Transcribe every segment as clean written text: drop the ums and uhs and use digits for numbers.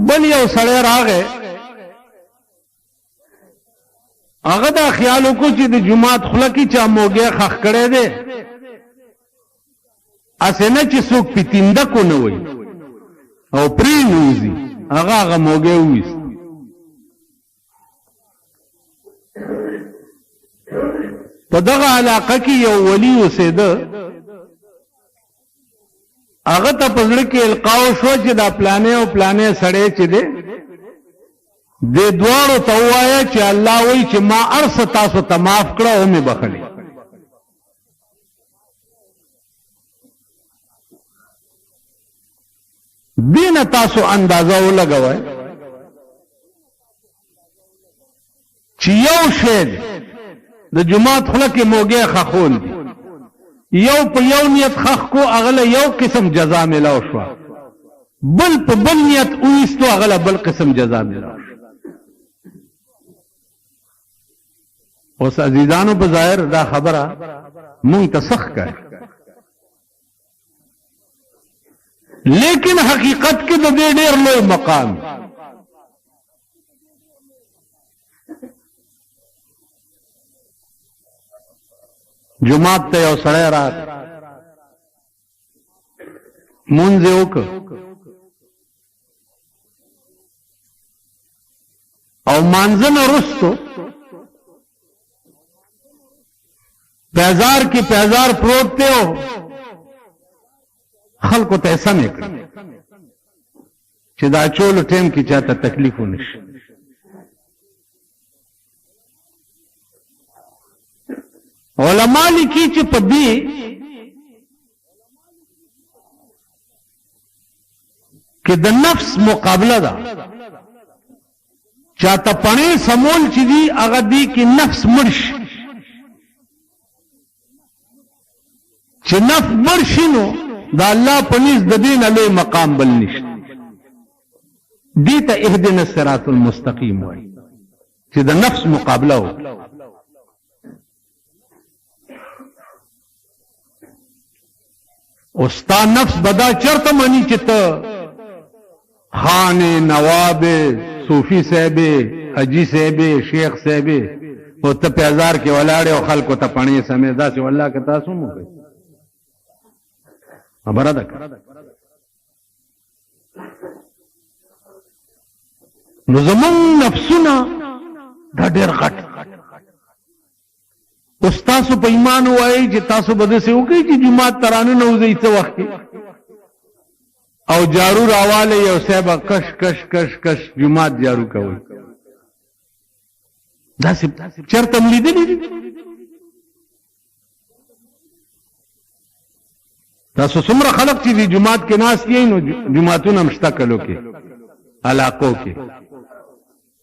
بل یو سړی راغی هغه دا خیال وکړو چې د جماعت خوله کې چا موږی خښ کړی دی اسې نه چې څوک پتینده کو نه وي او پرې نوځي هغه موږی وویست په دغه علاقه کې یو ولی اوسېده هغه ته په زړه کې القاو شو چې دا پلانې او پلانې سړی چې دی دې دواړو ته ووایه چې الله وایي چې ما هر څه تاسو ته معاف کړه او مې بخلي دې نه تاسو اندازه ولګوئ چې یو شی دی د جماعت خوله کې موږی خښول دي یو په یو نیت خښ کو هغه له یو قسم جزا ملاو شوه بل په بل نیت وایستو هغه له بل قسم جزا ملاو شوه اوس عزیزانو په ظاهر دا خبره مونږ ته سخت کوي لیکن حقیقت کې د دې ډېر لوی مقام جماعت ته یو سړی راغی مونځ یې وکړ او مانځه نه وروستو پیزار کې پیزار پروت دی او خلکو ته سمې کړي چې دا چولو ټیم کې چاته تکلیف ونه شي علماء لیکي چې په دې کې د نفس مقابله ده چاته پڼې سمول چې دي هغه دي کې نفس مړ شي چې نفس مړ شي نو د الله په نزد د دې نه لوی مقام بل نشته دې ته اهدنا الصراط المستقیم وایي چې د نفس مقابله وکړي استا نفس بدا چرته مانی چې ته خان نواب صوفی صاحب حجی صاحب شیخ صاحب او ته پیزار کې ولاړ او خلکو ته پڼې سمې دا چې والله که تاسو مو کوي خبره ده نو زمون نفسونه دا ډېر غټ اوس تاسو په ایمان وایي چې تاسو به داسې وکړئ چې جومات ته راننوځئ څه وخت کې او جارو راوالی یو صاحبه کش کش کش کش جومات جارو کوئ داسې چېرته م لیدلي دي تاسو څومره خلق چې د جومات کې ناست یئ نو جوماتونه هم شته کلو کې علاقو کې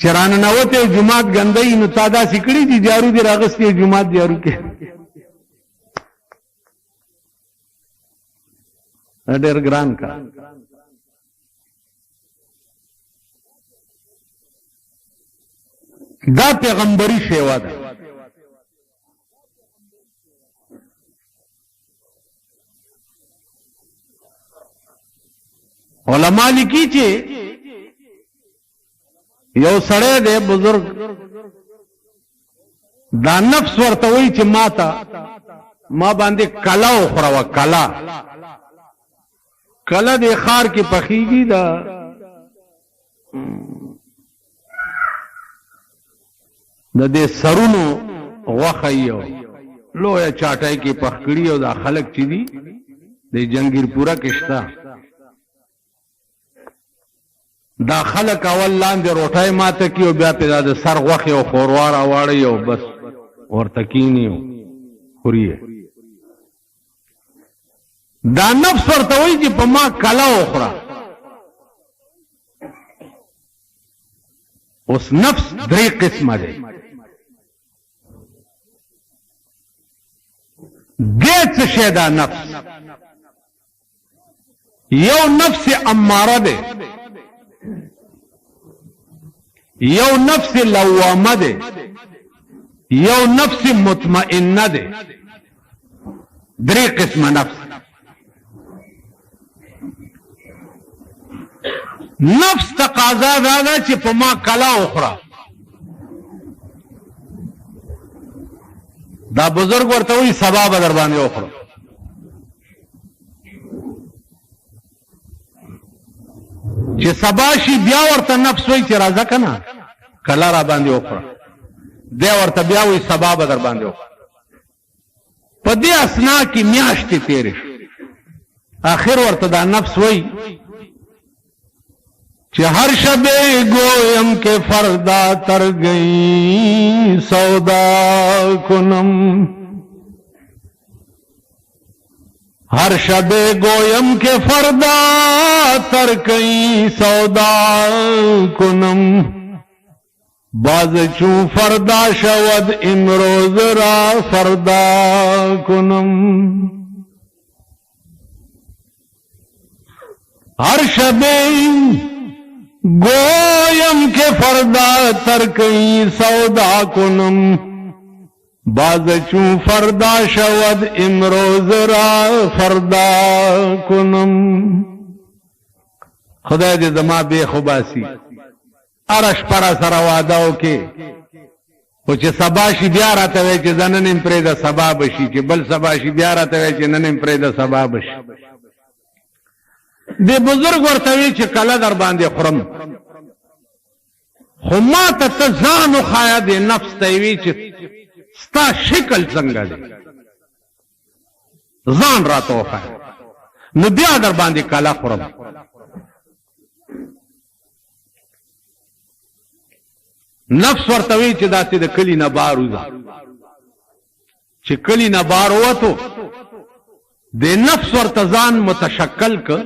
چې راننوتی جومات ګندی نو تا داسې کړي دي جارو دې راغستی جومات جارو کې ډېر ګران کار دا پیغمبري شیوا ده علماء لیکي چې یو سړی دی بزرگ دا نفس ورته وایي چې ما باندې کلا وخوره کلا د ښار کې پخیږي دا د دې سرونو غوښه یو لویه چاټۍ کې پخ کړي او دا خلک چې دي د جنګیر پورا کې شته دا خلک اول لاندې روټۍ ماته کی او بیا په د سر غوښې او خوروا راواړی او بس ورته کینی او خوري دا نفس ورته وایي چې په ما کلا وخوره اوس نفس درې قسمه دی دې څه شی دا نفس یو نفس اماره دی یو نفس لوامه ده یو نفس مطمئنه ده درې قسمه نفس نفس تقاضا دا ده چې په ما کلا وخوره. دا بزرگ ورته وایي سبا به در باندې وخوره. چې سبا شي بیا ورته نفس وایي چې راځه که نه کلا را باندې وخوره. دی ورته بیا وایي سبا به در باندې وخوره. په دې اسنا کې میاشتې تېرې شو. آخر ورته دا نفس وایي چې هر شب گویم که فردا تر گئی سودا کنم. هر شب گویم که فردا تر گئی سودا کنم. باز چون فردا شود امروز را فردا کنم. هر شب گویم که فردا ترکی سودا کنم. باز چون فردا شود امروز را فردا کنم. خدای دې زما بے خوباسی ارش پر سره وعده وکي او چې سبا شي بیا راته وایي چې نن نیم پرېږده سبا بشي، چې بل سبا شي بیا راته وایي چې نن نیم پرېږده سبا بشي. دی بزرگ ورته وی چې کله در باندې خورم، خو ما ته ته ځان وښایه د نفس ته وی چې ستا شکل څنګه دی، ځان راته وښایه، نو بیا در باندې کله خورم. نفس ورته وی چې داسې د کلي نه بار وځه. چې کلي نه بار ووتو د نفس ورته ځان متشکل که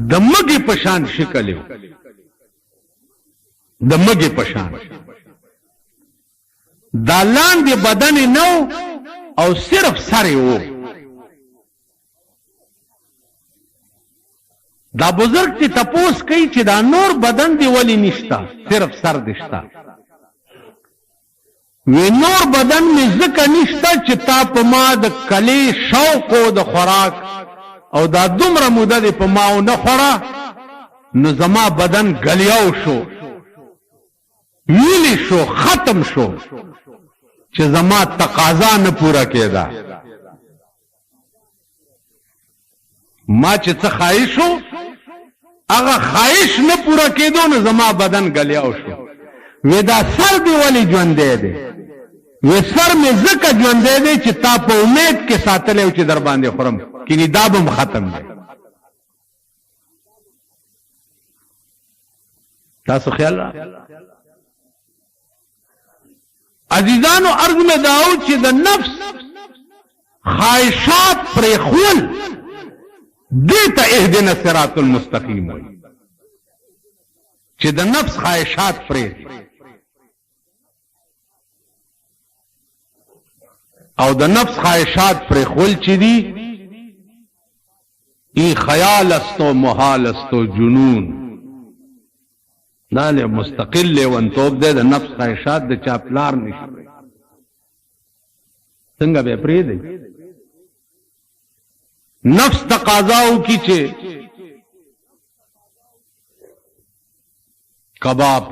د مږې په شان شکل یو، د مږې په شان. دا لاندې بدن یې نه او صرف سر یې و. دا بزرگ چې تپوس کوي چې دا نور بدن دی ولی نشتا، صرف سر دی شتا. وی نور بدن می ځکه نشته چې تا په ما د کلې شوق او د خوراک او دا دومره موده دی په ما او نه خوړه، نو زما بدن ګلیاو شو، ویلی شو، ختم شو، چې زما تقاضا نه پوره کېده. ما چې څه خواهشو هغه خواهش نه پوره کېدو، نو زما بدن ګلیاو شو. وی دا سر دی ولی ژوندی دی؟ وی سر می ځکه ژوندی دی چې تا په امید کې ساتلی و چې در باندې خورم، کینی دا به م ختم دی. تاسو خیال را عزیزانو، عرض می داو چې د نفس خواهشات پرېښول دې ته اهدنا الصراط المستقیم وایي، چې د نفس خواهشات پرېږدي. او د نفس خواهشات پرېښول چې دي ای خیال است و محال است و جنون. دا له مستقل لیونتوب دی، د نفس خواهشات د چا پلار نشي. څنګه به پرېږدي؟ نفس تقاضاو کی چې کباب،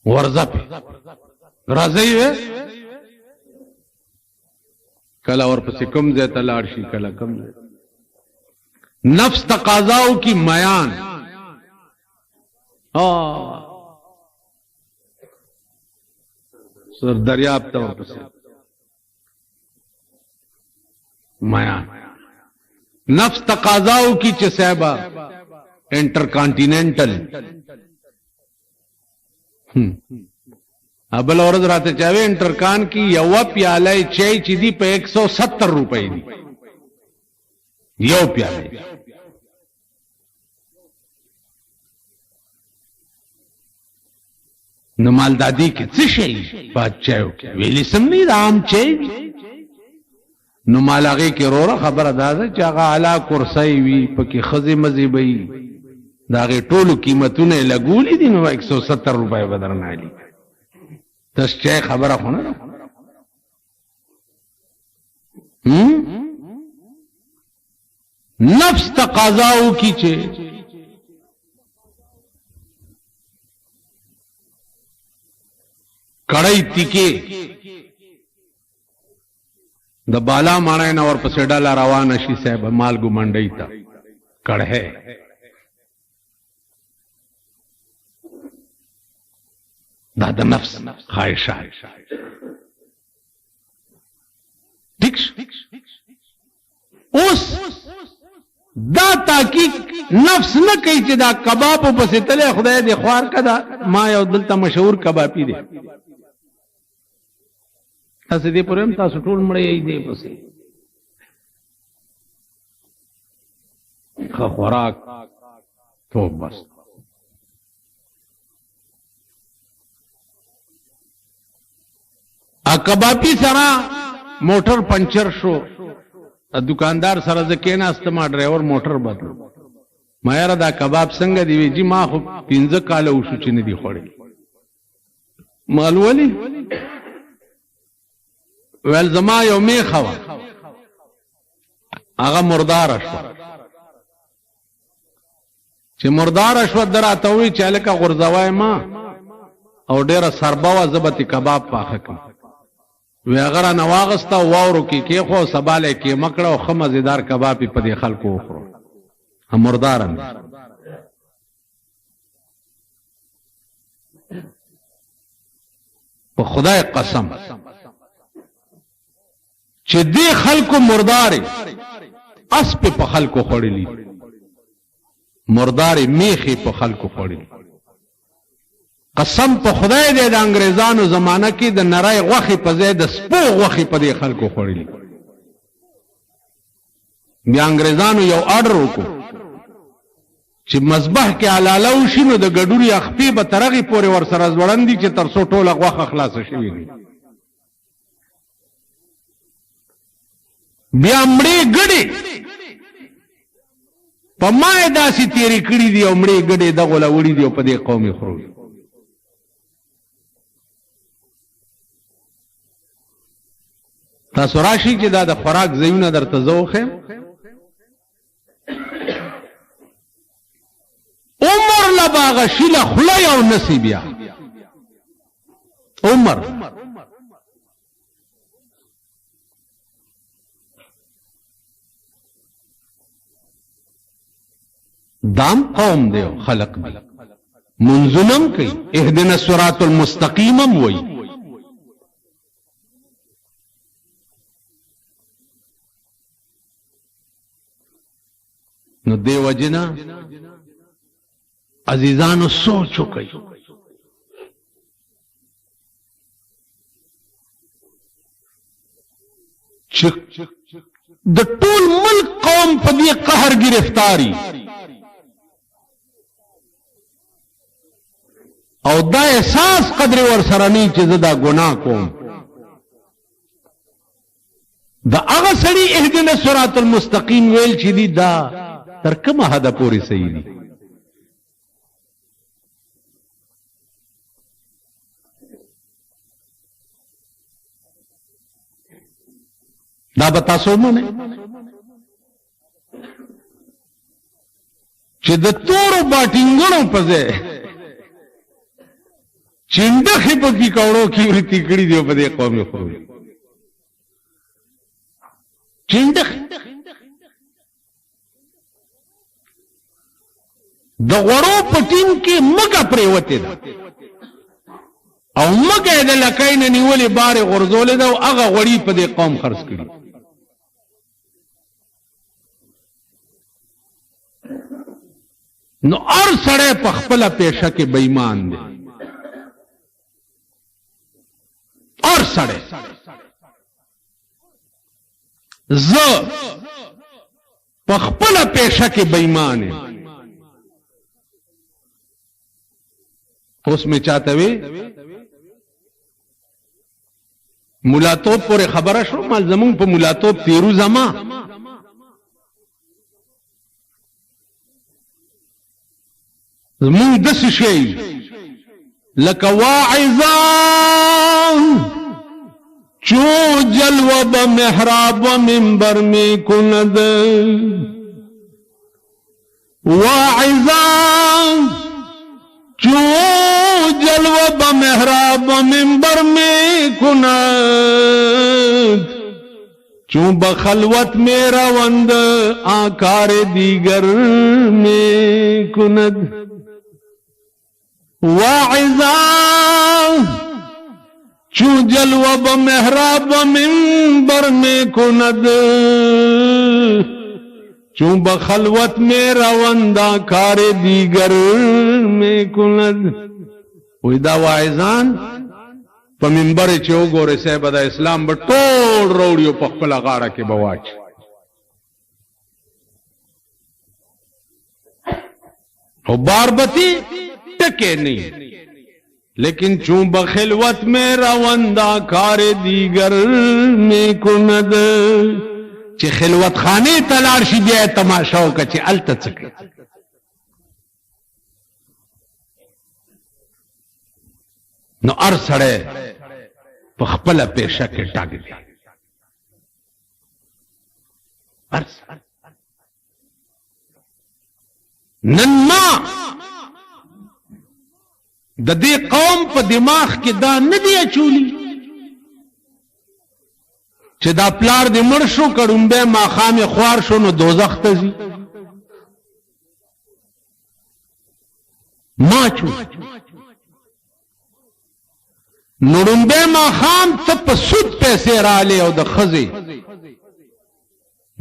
ورزه په راځي وې کله ورپسې کوم ځای ته لاړ شي، کله کوم ځای. نفس تقاضاو کی میان، سر دریاب ته ورپسې میان. نفس تقاضاو کی چې صاحبہ انٹر کانٹیننٹل. ابل ورځ راته چاوي انټرکان کی یو پیاله چای چې دی په 170 روپۍ دی یو پیاله. نو مالدادی کې څه شي بادچایو کې ویلی سم نه رام چای. نو مالغه کې روره خبره ده چې هغه اعلی کرسی وی پکې خزي مزي بي دا غي ټولو قیمتونه لګولې دي، نو 170 روپۍ بدرنالي. تشچه خبره خو نه ده نفس تقاضاو کی چې کڑی تیکے د بالا مانے نور پسې ډاله روانه شي صاحب مالګو منډی ته کړه دا د نفس خواهشات ٹھیک اوس دا تحقیق نفس نه کوي چې دا کباب پسې تله خدای دې خوار کدا ما یو دلته مشهور کبابی دی تاسو دې پرم تاسو ټول مړې دې پسې خوراک تو بس ا کبابی سره موټر پنچر شو دکاندار سره ځکه استما ډرایور موټر بدلو ما یاره دا کباب څنګه دی وی جی ما خو 15 کال وشو چې نه دی خوړل مالولی ول زما یو میخه وا هغه مردار شو چې مردار شو دراته وی چې لکه غرزوای ما او ډیره سرباوه زبتی کباب پاخه کوم وی اگر نواغستا واورو کې خو سباله کې مکړه او خمزیدار کباب په دې خلکو وخورو مردارم په خدای قسم چې دې خلکو مرداري اس په خلکو خړلې مرداري میخي په خلکو خړلې قسم په خدای دې د انګريزانو زمانہ کې د نړۍ غوخي په ځای د سپو غوخي په دې خلکو خړلې بیا انګريزانو یو آرډر وکړ چې مذبح کې علاله وشي نو د ګډوري اخپی به ترغي پورې ور سره ځوړندې چې تر څو ټوله غوخه خلاص شي بیا مړې ګډې په ما داسې تیری کړې دي او مړې ګډې دغه لا وړي دي په دې قومي خورو تاسو راشي چې دا د خوراک زیونه درته زوخه عمر لباغ شیل خلی او نصیبیا عمر دام قوم دیو خلق دی منظنم کئی اهدنا الصراط المستقیمم وئی نو دیو جنا عزیزانو سوچو کئی د ټول ملک قوم په دې قهر گرفتاری او دا احساس قدر ور سره نه چې زدا ګناه کوم دا هغه سړي اهدنا الصراط المستقیم ویل چې دی دا تر کومه حد پورې صحیح دي دا بتا سو مونه چې د تورو باټینګونو په ځای چنډخې په کې کوړو کې ورتی کړی دی په دې قومي خورو چنډخ د غړو پټین کې مګه پریوته ده او مګه د لکاین نیولې بار غرزولې ده او هغه غړی په دې قوم خرڅ کړي نو ار سړی په خپل پیشه کې بې ایمان دی اور سڑے ز پخپل پیشہ کے بےمان اس میں چاہتے ہوئے ملاتوب پورے خبر شو مال زمون پہ ملاتوب تیرو زما زمون دس شئی لک واعظا جلوہ ب محراب و منبر میں کند واعظان چو جلوہ ب محراب و منبر میں کند چون بخلوت میں روند آکار دیگر میں کند واعظان چون جلوہ ب محراب و منبر میں کند چون بخلوت میں روند آکار دیگر میں کند وی دا واعظان په منبر چې وګوره صاحب د اسلام به ټول روړیو په خپل غاړه کې بواچ او باربتی ټکے نہیں لیکن چون بخلوت میں روندا کار دیگر میں کند چې خلوت خانه تلار شي بیا تماشا وکړي چې الته څه نو ار سړی په خپله پیشه کې ټاک دی نن ما د دې قوم په دماغ کې دا نه دی اچولی چې دا پلار دې مړ شو کړومبی ماښام یې خوار شو نو دوزخ ته ځي ما چو نړومبی ماښام ته په سود پیسې رالی او د ښځې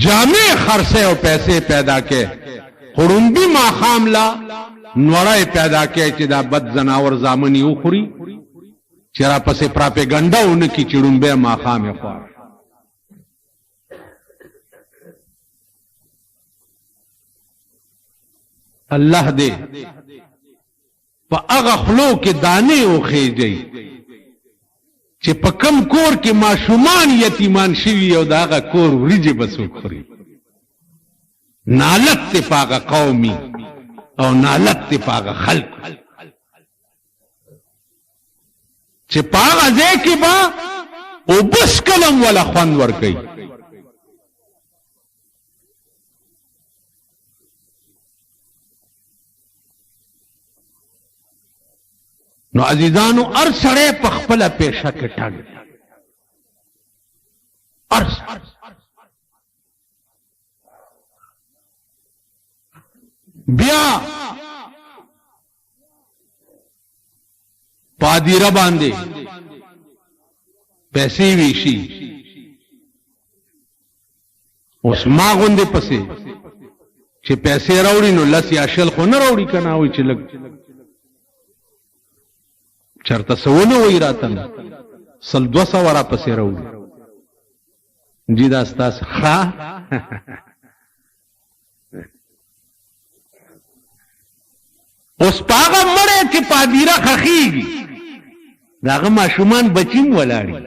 جامې خرڅې او پیسې پیدا کې خړومبي ماښام لا نوړی پیدا کې چې دا بد زناور زامن یې وخوري چې راپسې پراپېګنډه ونه کړي چې ړومبی ماښام یې خوار الله دې په هغه خلو کې دانې وخېږي چې په کم کور کې ماشومان یتیمان شوي او د هغه کور وریجې به څوک خوري نالت دی په هغه قومي او نالت دی په هغه خلکو چې په هغه ځای کې به اوبس کلم ولا خوند ورکوي نو عزیزانو ار سړی په خپله پیشه کې ټګ دی ار بیا پادیره باندې پیسې ویشي اوس ما غوندې پسې چې پیسې راوړي نو لس یا شل خو نه راوړي که نه وایي چې لږ چرته سونه وای راتن سل 200 ورا پسې راوړي جی دا ستاسو ښه اوس پاغه مړی چې پادیره خخیږي داغه ماشومان بچیم ولاړي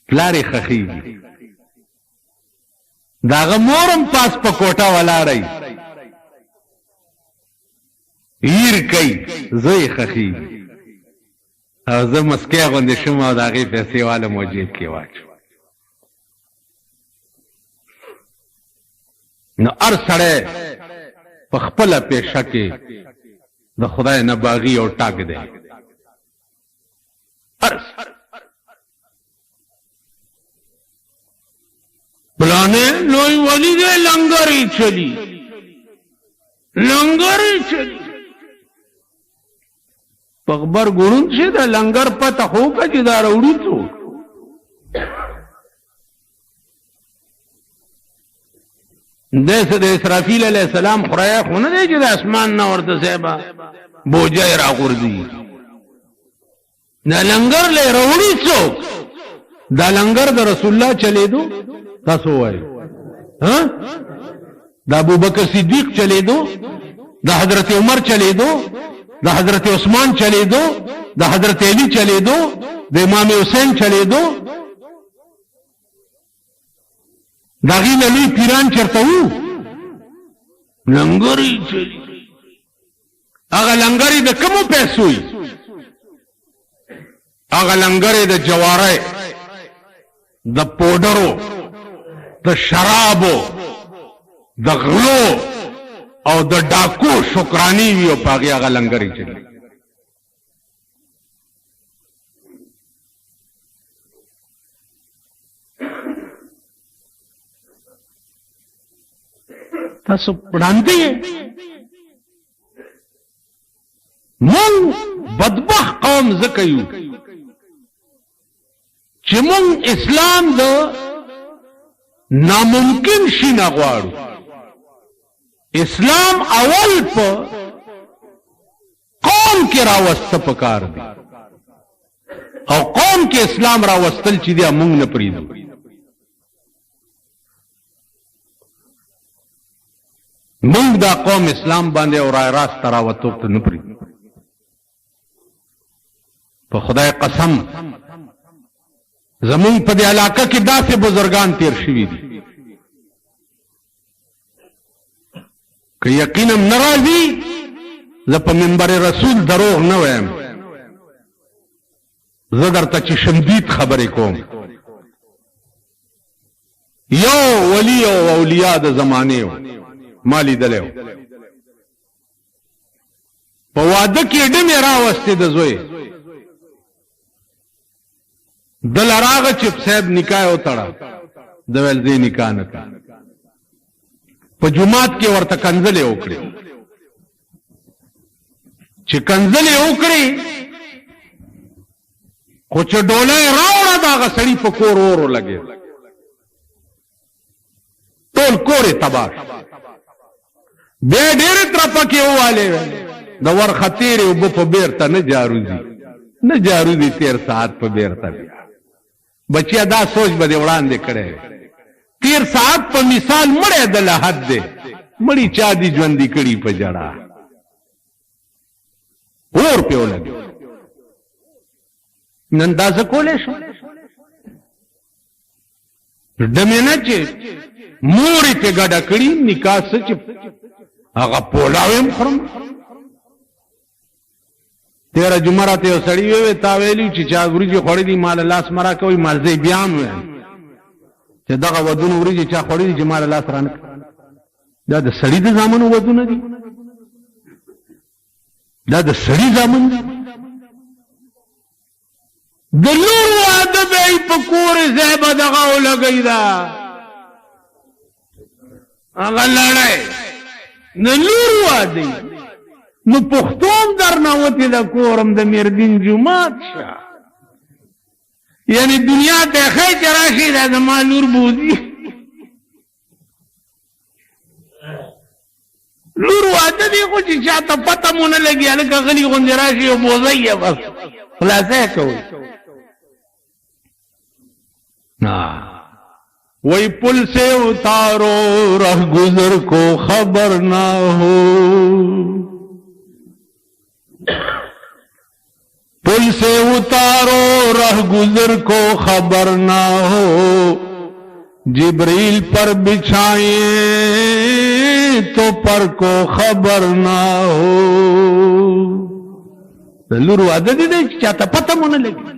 پلارې خخیږي داغه مورم پاس په کوټه ولاړی ایر کئی زوی خخی او زه مسکی غوندې شوم او د هغې پیسې واله مو جیب کې واچو نو هر سړی په خپله پیشه کې د خدای نه باغي او ټاک دی پلانې لوی ولی دی لنګرې چلی لنګرې چلی پخبر ګورون چې دا لنګر پته خو که چې دا راوړي څوک داسې د اسرافیل علیه السلام خورایه خو نه دی چې د اسمان نه ورته صاحبه بوجه یې راغورځي دا لنګر لی راوړي څوک دا لنګر د رسول الله چلېدو تاسو ووایئ دا ابوبکر صدیق چلېدو دا حضرت عمر چلېدو دا حضرت عثمان چلېدو دا حضرت علی چلېدو د امام حسین چلېدو دا غي نه لوی پیران چرته وو لنګرې چلی هغه لنګرې د کومو پیسو هغه لنګرې د جوارۍ د پوډرو د شرابو د غلو او د ډاکو شکرانی وي او په هغې هغه لنګرې چلي تاسو پړاندې یې مونږ بدبخت قوم ځکه یو چې مونږ اسلام د ناممکن شي نه غواړو اسلام اول په قوم کې راوسته پکار دی او قوم کې اسلام راوستل چې دی مونږ نه پریږدو مونږ دا قوم اسلام باندې او رای راست راوتو ته نه پریږدو په خدای قسم زمون په دې علاقه کې داسې بزرگان تیر شوي دي که یقینم نه راځي زه په منبر رسول دروغ نه وایم زه درته چې شمدید خبرې کوم یو ولی او اولیاء د زمانې ما لیدلی و په واده کې ډمې راوستې د زوی دل راغه چې صاحب نکاح وتړه د ویل دې نکاح نه کړه په جمعات کې ورته کنځلې وکړې چې کنځلې وکړې خو چې ډوله راوړه د هغه سړي په کور ورو لګېد ټول کور یې تباه بیا ډېرې ترپکې ووالې د ورختېرې اوبه په بیرته نه جاروځي نه جاروځي تېر ساعت په بیرته بیا بچیا دا سوچ به دې وړاندې کړی تیر ساعت په مثال مړی د لحد دی مړی چا دي ژوندي کړي په جړه اور پې ولګي نن داسې کولی شو ډمې نه چې مور یې پې ګډه کړي نکاح څه چې هغه پولاو یې خورم تیره جمعه راته یو سړي ووی تا ویلي چې چا وریجې خوړلي ما له لاس مه راکوئ ما زه یې بیا هم ویم چې دغه ودونه وریجې چا خوړلي چې ما له لاس رانه کړي دا د سړي د زامنو ودونه دي دا د سړي زامن دي د لور واده به یې په کور ځای به دغه ولګئ دا هغه لړی د لور واده نو پښتون در نوتی د کورم د میردین جماعت شه یعنی دنیا ته خی چې راشي دا زما لور بوځي لور واده دی خو چې چاته پته مو نه لګي هلکه غلي غوندې راشي او بوځئ یې بس خلاصه کوئ وہی پل سے اتارو رہ گزر کو خبر نہ ہو پل سے اتارو رہ گزر کو خبر نہ ہو جبریل پر بچھائیں تو پر کو خبر نہ ہو لور واده دي چې چاته پته مونږ نه لګي